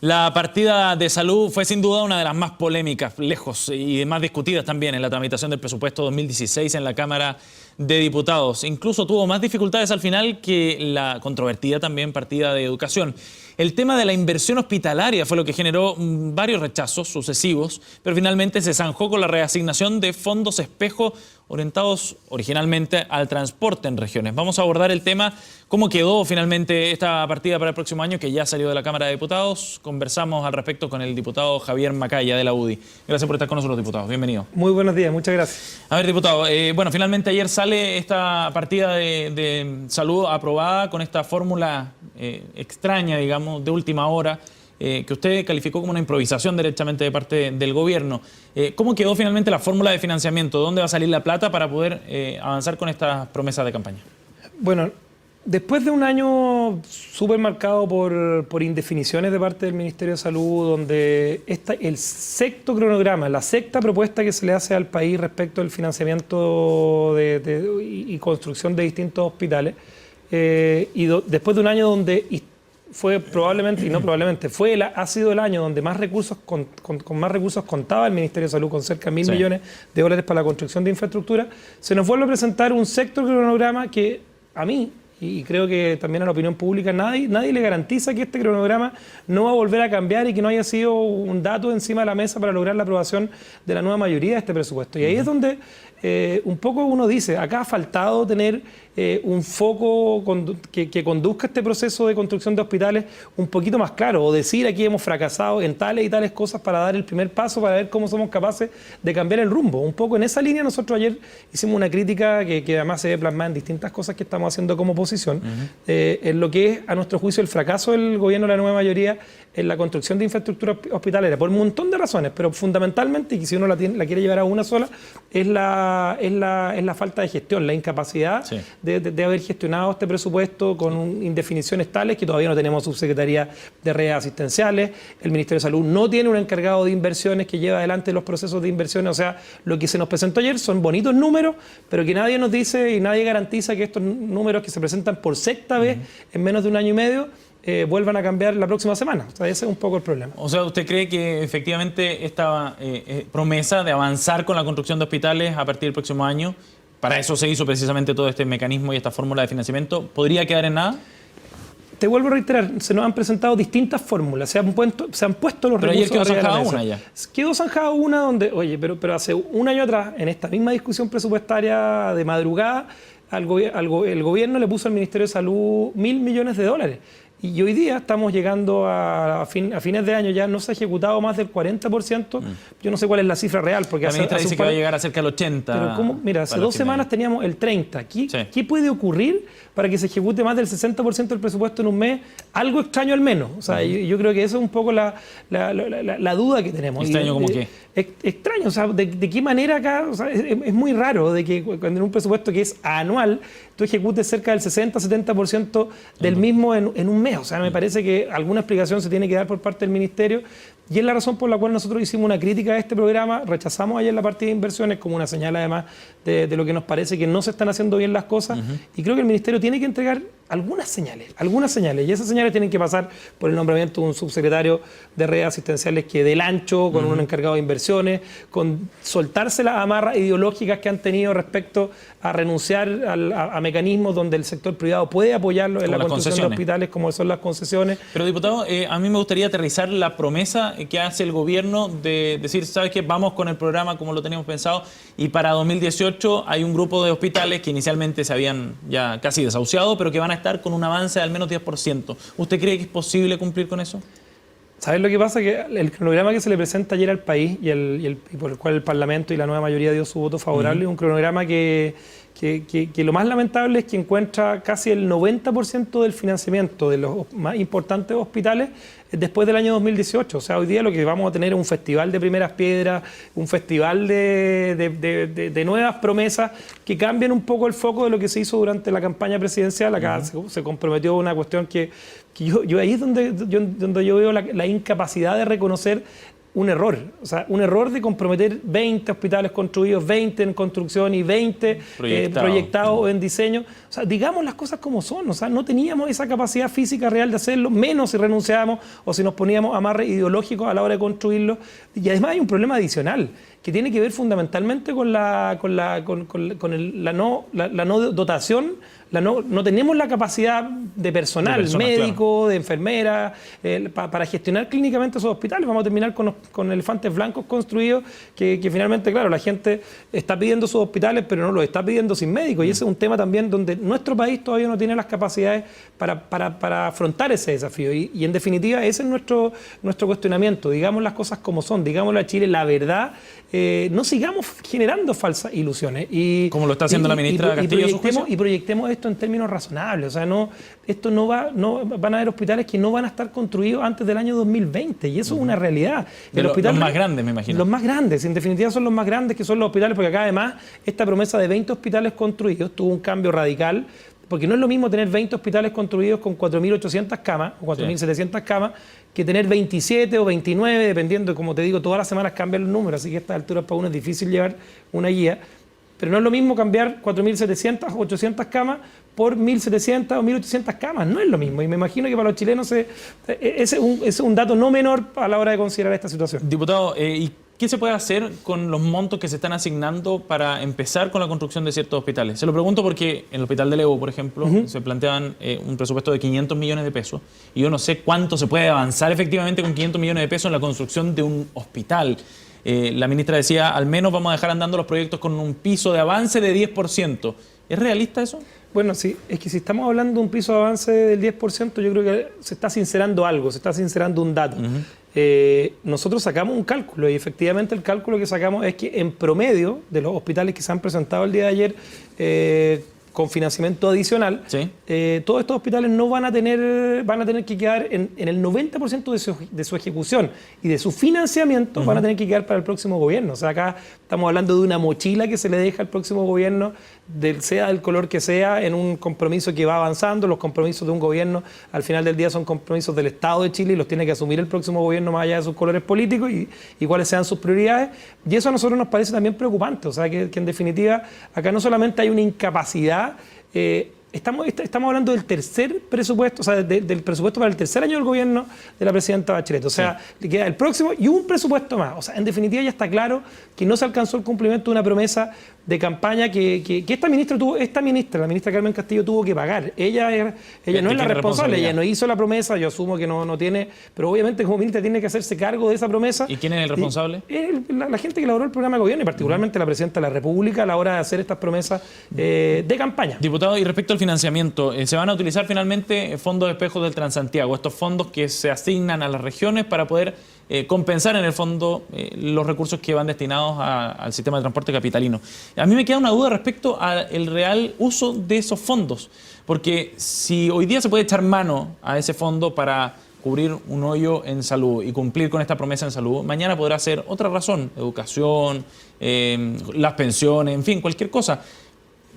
La partida de salud fue sin duda una de las más polémicas, lejos, y más discutidas también en la tramitación del presupuesto 2016 en la Cámara de Diputados. Incluso tuvo más dificultades al final que la controvertida también partida de educación. El tema de la inversión hospitalaria fue lo que generó varios rechazos sucesivos, pero finalmente se zanjó con la reasignación de fondos espejo orientados originalmente al transporte en regiones. Vamos a abordar el tema, cómo quedó finalmente esta partida para el próximo año, que ya salió de la Cámara de Diputados. Conversamos al respecto con el diputado Javier Macaya de la UDI. Gracias por estar con nosotros, diputado. Bienvenido. Muy buenos días, muchas gracias. A ver, diputado, bueno, finalmente ayer sale esta partida de salud aprobada con esta fórmula extraña, digamos, de última hora, que usted calificó como una improvisación derechamente de parte del gobierno. ¿Cómo quedó finalmente la fórmula de financiamiento? ¿Dónde va a salir la plata para poder avanzar con estas promesas de campaña? Bueno, después de un año súper marcado por indefiniciones de parte del Ministerio de Salud, donde el sexto cronograma, la sexta propuesta que se le hace al país respecto al financiamiento y construcción de distintos hospitales, después de un año donde fue probablemente, y no probablemente, ha sido el año donde más recursos con más recursos contaba el Ministerio de Salud, con cerca de 1.000 millones de dólares para la construcción de infraestructura, se nos vuelve a presentar un sexto cronograma que a mí, y creo que también a la opinión pública, nadie le garantiza que este cronograma no va a volver a cambiar y que no haya sido un dato encima de la mesa para lograr la aprobación de la nueva mayoría de este presupuesto. Y ahí es donde un poco uno dice, acá ha faltado tener un foco que conduzca este proceso de construcción de hospitales un poquito más claro, o decir aquí hemos fracasado en tales y tales cosas para dar el primer paso, para ver cómo somos capaces de cambiar el rumbo. Un poco en esa línea nosotros ayer hicimos una crítica que además se ve plasmada en distintas cosas que estamos haciendo como oposición, en lo que es, a nuestro juicio, el fracaso del gobierno de la nueva mayoría en la construcción de infraestructura hospitalaria, por un montón de razones, pero fundamentalmente, y si uno la quiere llevar a una sola, es la falta de gestión, la incapacidad de haber gestionado este presupuesto con indefiniciones tales que todavía no tenemos subsecretaría de redes asistenciales, el Ministerio de Salud no tiene un encargado de inversiones que lleva adelante los procesos de inversiones. O sea, lo que se nos presentó ayer son bonitos números, pero que nadie nos dice y nadie garantiza que estos números que se presentan por sexta vez en menos de un año y medio vuelvan a cambiar la próxima semana. O sea, ese es un poco el problema. O sea, ¿usted cree que efectivamente esta promesa de avanzar con la construcción de hospitales a partir del próximo año, para eso se hizo precisamente todo este mecanismo y esta fórmula de financiamiento, podría quedar en nada? Te vuelvo a reiterar, se nos han presentado distintas fórmulas, se han puesto los recursos. Pero ayer quedó zanjada una ya. Quedó zanjada una donde, oye, pero hace un año atrás, en esta misma discusión presupuestaria de madrugada, el gobierno le puso al Ministerio de Salud 1.000 millones de dólares. Y hoy día estamos llegando a fines de año, ya no se ha ejecutado más del 40%. Yo no sé cuál es la cifra real. Porque la ministra dice que va a llegar a cerca del 80%. Pero mira, hace 2 semanas teníamos el 30%. ¿Qué puede ocurrir para que se ejecute más del 60% del presupuesto en un mes? Algo extraño al menos. O sea, yo creo que eso es un poco la duda que tenemos. ¿Extraño como qué? Extraño, o sea, ¿de qué manera acá? O sea, es muy raro de que cuando en un presupuesto que es anual, tú ejecutes cerca del 60-70% del mismo en un mes. O sea, me parece que alguna explicación se tiene que dar por parte del Ministerio, y es la razón por la cual nosotros hicimos una crítica a este programa. Rechazamos ayer la partida de inversiones como una señal además de lo que nos parece que no se están haciendo bien las cosas, y creo que el Ministerio tiene que entregar algunas señales, y esas señales tienen que pasar por el nombramiento de un subsecretario de redes asistenciales que dé el ancho, con un encargado de inversiones, con soltarse las amarras ideológicas que han tenido respecto a renunciar a mecanismos donde el sector privado puede apoyarlo en la construcción de hospitales, como son las concesiones. Pero, diputado, a mí me gustaría aterrizar la promesa que hace el gobierno de decir, ¿sabes qué? Vamos con el programa como lo teníamos pensado, y para 2018 hay un grupo de hospitales que inicialmente se habían ya casi desahuciado, pero que van a estar con un avance de al menos 10%. ¿Usted cree que es posible cumplir con eso? ¿Sabes lo que pasa? Que el cronograma que se le presenta ayer al país y por el cual el Parlamento y la nueva mayoría dio su voto favorable, es un cronograma que lo más lamentable es que encuentra casi el 90% del financiamiento de los más importantes hospitales después del año 2018. O sea, hoy día lo que vamos a tener es un festival de primeras piedras, un festival de nuevas promesas que cambian un poco el foco de lo que se hizo durante la campaña presidencial. Acá se comprometió a una cuestión que yo ahí es donde yo veo la incapacidad de reconocer un error. O sea, un error de comprometer 20 hospitales construidos, 20 en construcción y 20 proyectados en diseño. O sea, digamos las cosas como son. O sea, no teníamos esa capacidad física real de hacerlo, menos si renunciábamos o si nos poníamos amarres ideológicos a la hora de construirlo. Y además hay un problema adicional que tiene que ver fundamentalmente con la no dotación. No tenemos la capacidad de personal, personas, médico, claro, de enfermera, para gestionar clínicamente esos hospitales. Vamos a terminar con elefantes blancos construidos que finalmente, claro, la gente está pidiendo sus hospitales, pero no los está pidiendo sin médicos. Y ese es un tema también donde nuestro país todavía no tiene las capacidades para afrontar ese desafío. Y en definitiva, ese es nuestro cuestionamiento. Digamos las cosas como son, digámosle a Chile la verdad. No sigamos generando falsas ilusiones. Como lo está haciendo la ministra Castillo. Y proyectemos esto en términos razonables. O sea, van a haber hospitales que no van a estar construidos antes del año 2020. Y eso es una realidad. Los más grandes, me imagino. Los más grandes, en definitiva son los más grandes, que son los hospitales, porque acá además esta promesa de 20 hospitales construidos tuvo un cambio radical. Porque no es lo mismo tener 20 hospitales construidos con 4.800 camas o 4.700 camas que tener 27 o 29, dependiendo, como te digo, todas las semanas cambian los números, así que a estas alturas para uno es difícil llevar una guía. Pero no es lo mismo cambiar 4.700 o 800 camas por 1.700 o 1.800 camas. No es lo mismo. Y me imagino que para los chilenos ese es un dato no menor a la hora de considerar esta situación. Diputado, ¿y qué se puede hacer con los montos que se están asignando para empezar con la construcción de ciertos hospitales? Se lo pregunto porque en el Hospital de Leo, por ejemplo, se planteaban un presupuesto de 500 millones de pesos. Y yo no sé cuánto se puede avanzar efectivamente con 500 millones de pesos en la construcción de un hospital. La ministra decía, al menos vamos a dejar andando los proyectos con un piso de avance de 10%. ¿Es realista eso? Bueno, sí, es que si estamos hablando de un piso de avance del 10%, yo creo que se está sincerando algo, se está sincerando un dato. Nosotros sacamos un cálculo y efectivamente el cálculo que sacamos es que en promedio de los hospitales que se han presentado el día de ayer con financiamiento adicional, ¿sí? Todos estos hospitales no van a tener que quedar en el 90% de su ejecución y de su financiamiento van a tener que quedar para el próximo gobierno. O sea, acá estamos hablando de una mochila que se le deja al próximo gobierno, sea del color que sea, en un compromiso que va avanzando. Los compromisos de un gobierno al final del día son compromisos del Estado de Chile y los tiene que asumir el próximo gobierno más allá de sus colores políticos y cuáles sean sus prioridades. Y eso a nosotros nos parece también preocupante. O sea, que en definitiva acá no solamente hay una incapacidad. Estamos hablando del tercer presupuesto, o sea, del presupuesto para el tercer año del gobierno de la presidenta Bachelet. O sea, le queda el próximo y un presupuesto más. O sea, en definitiva ya está claro que no se alcanzó el cumplimiento de una promesa de campaña que esta ministra, la ministra Carmen Castillo, tuvo que pagar. Ella no es la responsable, ella no hizo la promesa, yo asumo que no tiene, pero obviamente como ministra tiene que hacerse cargo de esa promesa. ¿Y quién es el responsable? La gente que elaboró el programa de gobierno y particularmente la presidenta de la República a la hora de hacer estas promesas de campaña. Diputado, y respecto al financiamiento, ¿se van a utilizar finalmente fondos de espejos del Transantiago? Estos fondos que se asignan a las regiones para poder compensar en el fondo los recursos que van destinados al sistema de transporte capitalino. A mí me queda una duda respecto al real uso de esos fondos, porque si hoy día se puede echar mano a ese fondo para cubrir un hoyo en salud y cumplir con esta promesa en salud, mañana podrá ser otra razón, educación, las pensiones, en fin, cualquier cosa.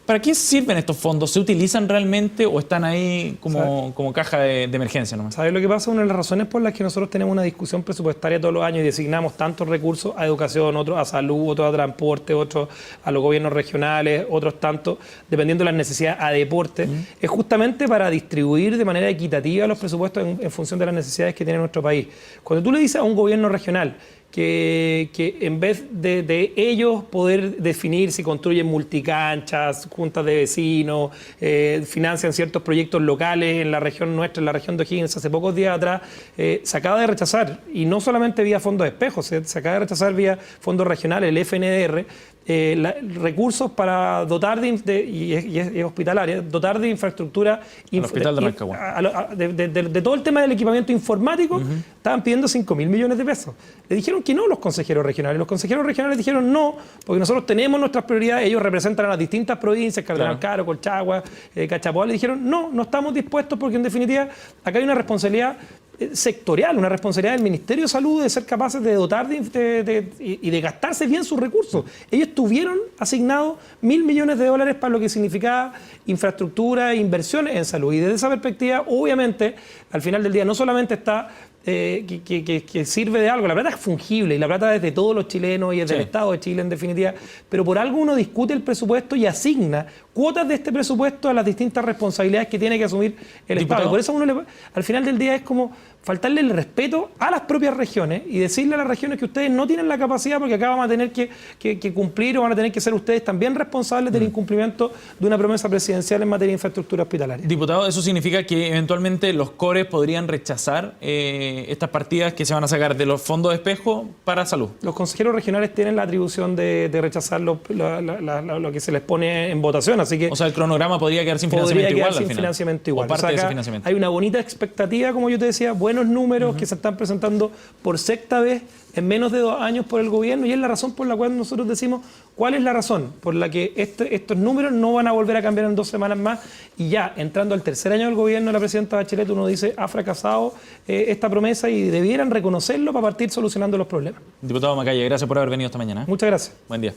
¿Para qué sirven estos fondos? ¿Se utilizan realmente o están ahí como caja de emergencia nomás? ¿Sabes lo que pasa? Una de las razones por las que nosotros tenemos una discusión presupuestaria todos los años y designamos tantos recursos a educación, otros a salud, otros a transporte, otros a los gobiernos regionales, otros tantos, dependiendo de las necesidades, a deporte, es justamente para distribuir de manera equitativa los presupuestos en función de las necesidades que tiene nuestro país. Cuando tú le dices a un gobierno regional que en vez de ellos poder definir si construyen multicanchas, juntas de vecinos, financian ciertos proyectos locales en la región nuestra, en la región de O'Higgins, hace pocos días atrás, se acaba de rechazar, y no solamente vía fondos de espejos, se acaba de rechazar vía fondos regionales, el FNDR, recursos para dotar y es hospitalaria, dotar de infraestructura el hospital de Rancagua. De todo el tema del equipamiento informático. Estaban pidiendo 5.000 millones de pesos. Le dijeron que no los consejeros regionales. Los consejeros regionales dijeron no, porque nosotros tenemos nuestras prioridades, ellos representan a las distintas provincias, Cardenal Caro, Colchagua, Cachapoal. Le dijeron no estamos dispuestos, porque en definitiva acá hay una responsabilidad sectorial, una responsabilidad del Ministerio de Salud de ser capaces de dotar y de gastarse bien sus recursos. Ellos tuvieron asignados $1.000 millones para lo que significaba infraestructura e inversiones en salud. Y desde esa perspectiva, obviamente, al final del día no solamente está que sirve de algo. La plata es fungible y la plata es de todos los chilenos y es del Estado de Chile en definitiva, pero por algo uno discute el presupuesto y asigna cuotas de este presupuesto a las distintas responsabilidades que tiene que asumir el Estado. Y por eso al final del día es como faltarle el respeto a las propias regiones y decirle a las regiones que ustedes no tienen la capacidad porque acá van a tener que cumplir o van a tener que ser ustedes también responsables del incumplimiento de una promesa presidencial en materia de infraestructura hospitalaria. Diputado, ¿eso significa que eventualmente los CORES podrían rechazar estas partidas que se van a sacar de los fondos de espejo para salud? Los consejeros regionales tienen la atribución de rechazar lo que se les pone en votación, así que... O sea, el cronograma podría quedar sin financiamiento igual al final. Financiamiento igual. O parte o sea, de ese financiamiento. Hay una bonita expectativa, como yo te decía, buenos números que se están presentando por sexta vez en menos de 2 años por el gobierno, y es la razón por la cual nosotros decimos cuál es la razón por la que estos números no van a volver a cambiar en 2 semanas más, y ya entrando al tercer año del gobierno de la presidenta Bachelet uno dice ha fracasado esta promesa y debieran reconocerlo para partir solucionando los problemas. Diputado Macaya, gracias por haber venido esta mañana. Muchas gracias. Buen día.